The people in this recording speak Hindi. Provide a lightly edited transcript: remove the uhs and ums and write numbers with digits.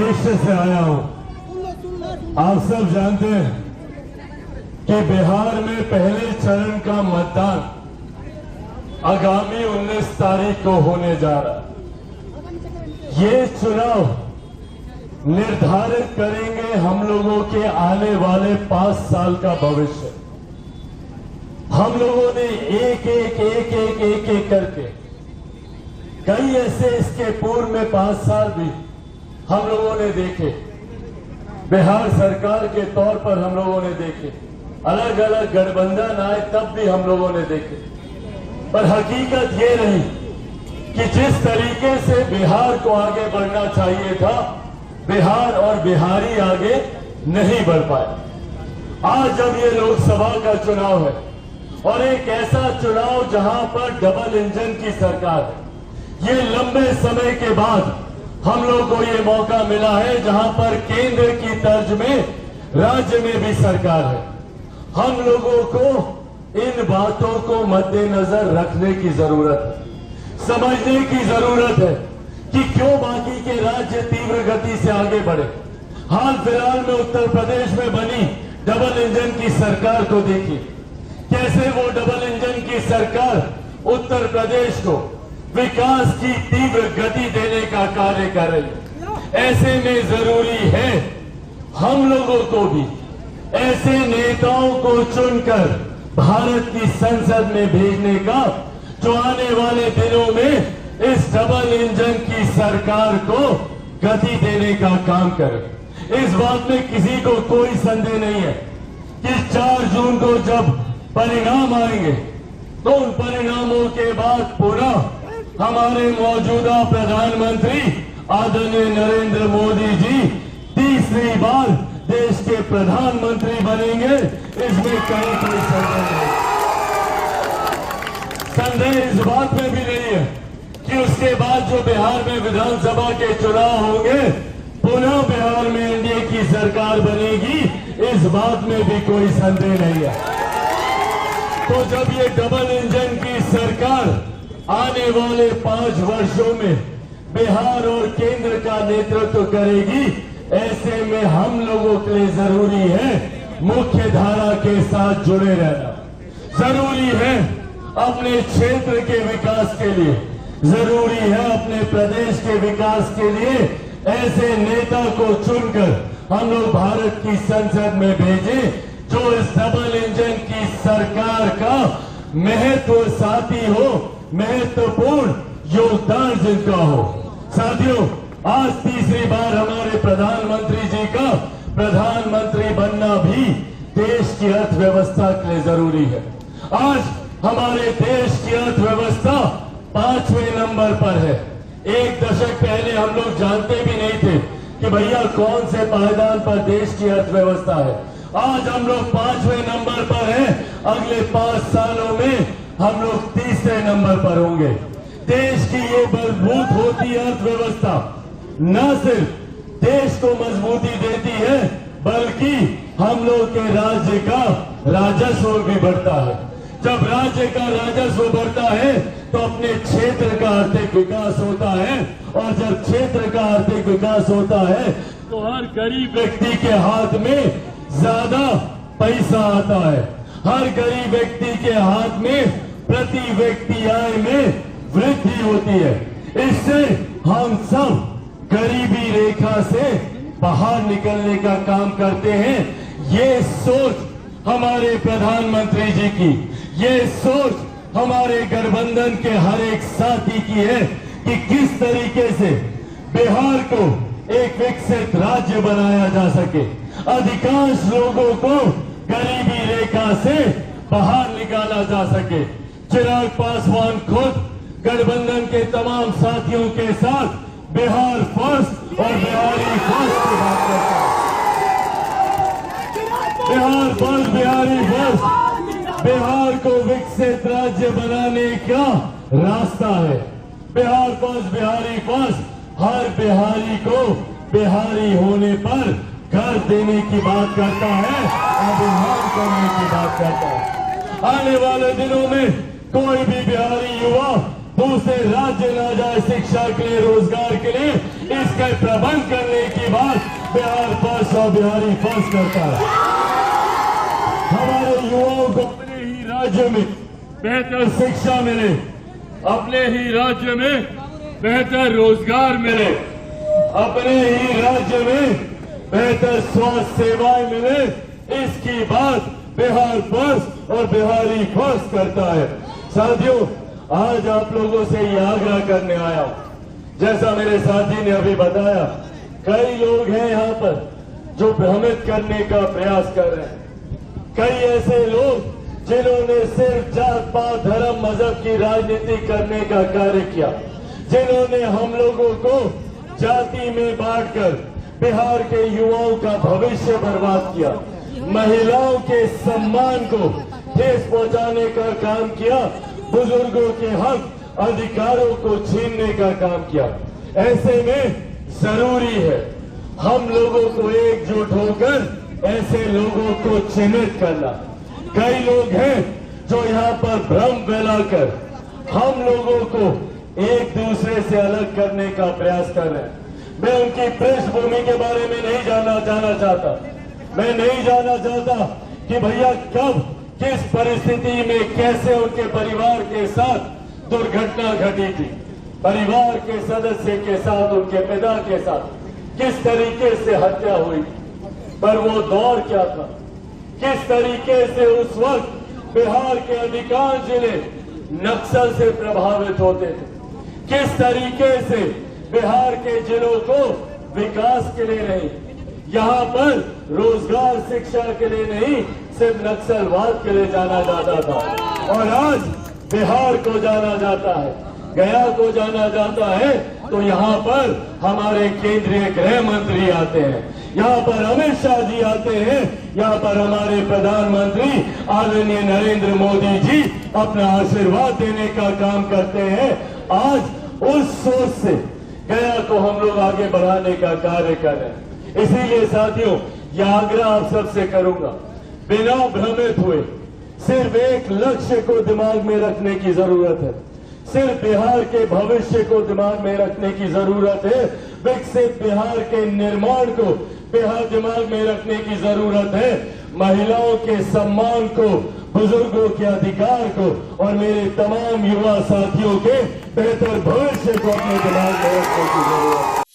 उद्देश्य से आया हूं। आप सब जानते हैं कि बिहार में पहले चरण का मतदान आगामी 19 तारीख को होने जा रहा है। ये चुनाव निर्धारित करेंगे हम लोगों के आने वाले 5 साल का भविष्य। हम लोगों ने एक करके कई ऐसे इसके पूर्व में 5 साल भी हम लोगों ने देखे, बिहार सरकार के तौर पर हम लोगों ने देखे, अलग अलग गठबंधन आए तब भी हम लोगों ने देखे। पर हकीकत ये रही कि जिस तरीके से बिहार को आगे बढ़ना चाहिए था, बिहार और बिहारी आगे नहीं बढ़ पाए। आज जब ये लोकसभा का चुनाव है और एक ऐसा चुनाव जहां पर डबल इंजन की सरकार है, ये लंबे समय के बाद हम लोग को ये मौका मिला है जहां पर केंद्र की तर्ज में राज्य में भी सरकार है। हम लोगों को इन बातों को मद्देनजर रखने की जरूरत है, समझने की जरूरत है कि क्यों बाकी के राज्य तीव्र गति से आगे बढ़े। हाल फिलहाल में उत्तर प्रदेश में बनी डबल इंजन की सरकार को देखिए, कैसे वो डबल इंजन की सरकार उत्तर प्रदेश को विकास की तीव्र गति देने का कार्य कर रही है। ऐसे में जरूरी है हम लोगों को भी ऐसे नेताओं को चुनकर भारत की संसद में भेजने का जो आने वाले दिनों में इस डबल इंजन की सरकार को गति देने का काम करे। इस बात में किसी को कोई संदेह नहीं है कि 4 जून को जब परिणाम आएंगे तो उन परिणामों के बाद पुनः हमारे मौजूदा प्रधानमंत्री आदरणीय नरेंद्र मोदी जी तीसरी बार देश के प्रधानमंत्री बनेंगे, इसमें कहीं कोई संदेह नहीं। संदेह इस बात में भी नहीं है कि उसके बाद जो बिहार में विधानसभा के चुनाव होंगे पुनः बिहार में एनडीए की सरकार बनेगी, इस बात में भी कोई संदेह नहीं है। तो जब ये डबल इंजन की सरकार आने वाले 5 वर्षों में बिहार और केंद्र का नेतृत्व करेगी, ऐसे में हम लोगों के लिए जरूरी है मुख्य धारा के साथ जुड़े रहना। जरूरी है अपने क्षेत्र के विकास के लिए, जरूरी है अपने प्रदेश के विकास के लिए ऐसे नेता को चुनकर हम लोग भारत की संसद में भेजें जो इस डबल इंजन की सरकार का महत्व साथी हो, महत्वपूर्ण योगदान जिनका हो। साथियों, आज तीसरी बार हमारे प्रधानमंत्री जी का प्रधानमंत्री बनना भी देश की अर्थव्यवस्था के लिए जरूरी है। आज हमारे देश की अर्थव्यवस्था 5वें नंबर पर है। 1 दशक पहले हम लोग जानते भी नहीं थे कि भैया कौन से पायदान पर देश की अर्थव्यवस्था है। आज हम लोग 5वें नंबर पर हैं। अगले 5 सालों में हम लोग तीसरे नंबर पर होंगे। देश की ये मजबूत होती अर्थव्यवस्था न सिर्फ देश को मजबूती देती है बल्कि हम लोग के राज्य का राजस्व भी बढ़ता है। जब राज्य का राजस्व बढ़ता है तो अपने क्षेत्र का आर्थिक विकास होता है, और जब क्षेत्र का आर्थिक विकास होता है तो हर गरीब व्यक्ति के हाथ में ज्यादा पैसा आता है। हर गरीब व्यक्ति के हाथ में प्रति व्यक्ति आय में वृद्धि होती है। इससे हम सब गरीबी रेखा से बाहर निकलने का काम करते हैं। ये सोच हमारे प्रधानमंत्री जी की, ये सोच हमारे गठबंधन के हर एक साथी की है कि किस तरीके से बिहार को एक विकसित राज्य बनाया जा सके, अधिकांश लोगों को गरीबी रेखा से बाहर निकाला जा सके। चिराग पासवान खुद गठबंधन के तमाम साथियों के साथ बिहार फर्स्ट और बिहारी फर्स्ट की बात करता है। बिहार फर्स्ट, बिहारी फर्स्ट बिहार को विकसित राज्य बनाने का रास्ता है। बिहार फर्स्ट, बिहारी फर्स्ट हर बिहारी को बिहारी होने पर घर देने की बात करता है, अभियान करने की बात करता है। आने वाले दिनों में कोई भी बिहारी युवा दूसरे राज्य न जाए शिक्षा के लिए, रोजगार के लिए, इसके प्रबंध करने की बात बिहार फर्स्ट और बिहारी फर्स्ट करता है। हमारे युवाओं को अपने ही राज्य में बेहतर शिक्षा मिले, अपने ही राज्य में बेहतर रोजगार मिले, अपने ही राज्य में बेहतर स्वास्थ्य सेवाएं मिले, इसकी बात बिहार फर्स्ट और बिहारी फर्स्ट करता है। साथियों, आज आप लोगों से ये आग्रह करने आया हूं, जैसा मेरे साथी ने अभी बताया, कई लोग हैं यहाँ पर जो भ्रमित करने का प्रयास कर रहे हैं। कई ऐसे लोग जिन्होंने सिर्फ जात पात धर्म मजहब की राजनीति करने का कार्य किया, जिन्होंने हम लोगों को जाति में बांटकर बिहार के युवाओं का भविष्य बर्बाद किया, महिलाओं के सम्मान को ठेस पहुंचाने का काम किया, बुजुर्गों के हक अधिकारों को छीनने का काम किया। ऐसे में जरूरी है हम लोगों को एकजुट होकर ऐसे लोगों को चिन्हित करना। कई लोग हैं जो यहाँ पर भ्रम फैलाकर हम लोगों को एक दूसरे से अलग करने का प्रयास कर रहे हैं। मैं उनकी पृष्ठभूमि के बारे में नहीं जाना चाहता। मैं नहीं जानना चाहता कि भैया कब किस परिस्थिति में कैसे उनके परिवार के साथ दुर्घटना घटी थी, परिवार के सदस्य के साथ, उनके पिता के साथ किस तरीके से हत्या हुई, पर वो दौर क्या था, किस तरीके से उस वक्त बिहार के अधिकांश जिले नक्सल से प्रभावित होते थे, किस तरीके से बिहार के जिलों को विकास के लिए नहीं, यहाँ पर रोजगार शिक्षा के लिए नहीं, सिर्फ नक्सलवाद के लिए जाना जाता था। और आज बिहार को जाना जाता है, गया को जाना जाता है, तो यहाँ पर हमारे केंद्रीय गृह मंत्री आते हैं, यहाँ पर अमित शाह जी आते हैं, यहाँ पर हमारे प्रधानमंत्री आदरणीय नरेंद्र मोदी जी अपना आशीर्वाद देने का काम करते हैं। आज उस सोच से गया को हम लोग आगे बढ़ाने का कार्य कर रहे हैं। इसीलिए साथियों, यह आग्रह आप सबसे करूंगा, बिना भ्रमित हुए सिर्फ एक लक्ष्य को दिमाग में रखने की जरूरत है, सिर्फ बिहार के भविष्य को दिमाग में रखने की जरूरत है, विकसित बिहार के निर्माण को बिहार दिमाग में रखने की जरूरत है, महिलाओं के सम्मान को, बुजुर्गों के अधिकार को और मेरे तमाम युवा साथियों के बेहतर भविष्य को अपने दिमाग में रखने की जरूरत है।